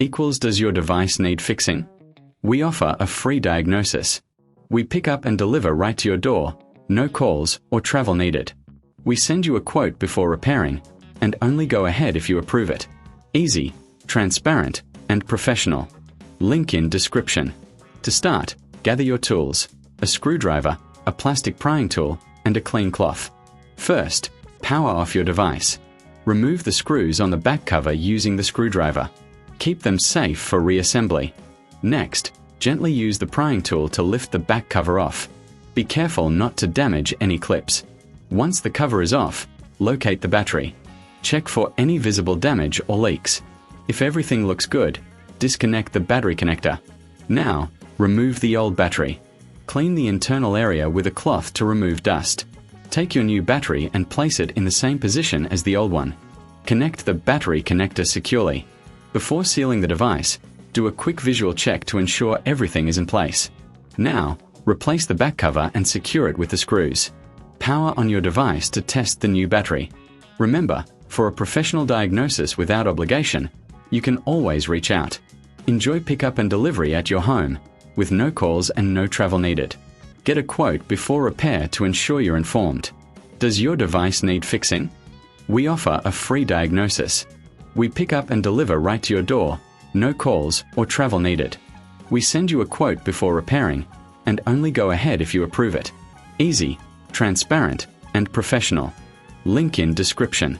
equals does your device need fixing? We offer a free diagnosis. We pick up and deliver right to your door, no calls or travel needed. We send you a quote before repairing, and only go ahead if you approve it. Easy, transparent, and professional. Link in description. To start, gather your tools, a screwdriver, a plastic prying tool, and a clean cloth. First, power off your device. Remove the screws on the back cover using the screwdriver. Keep them safe for reassembly. Next, gently use the prying tool to lift the back cover off. Be careful not to damage any clips. Once the cover is off, locate the battery. Check for any visible damage or leaks. If everything looks good, disconnect the battery connector. Now, remove the old battery. Clean the internal area with a cloth to remove dust. Take your new battery and place it in the same position as the old one. Connect the battery connector securely. Before sealing the device, do a quick visual check to ensure everything is in place. Now, replace the back cover and secure it with the screws. Power on your device to test the new battery. Remember, for a professional diagnosis without obligation, you can always reach out. Enjoy pickup and delivery at your home, with no calls and no travel needed. Get a quote before repair to ensure you're informed. Does your device need fixing? We offer a free diagnosis. We pick up and deliver right to your door, no calls or travel needed. We send you a quote before repairing, and only go ahead if you approve it. Easy, transparent, and professional. Link in description.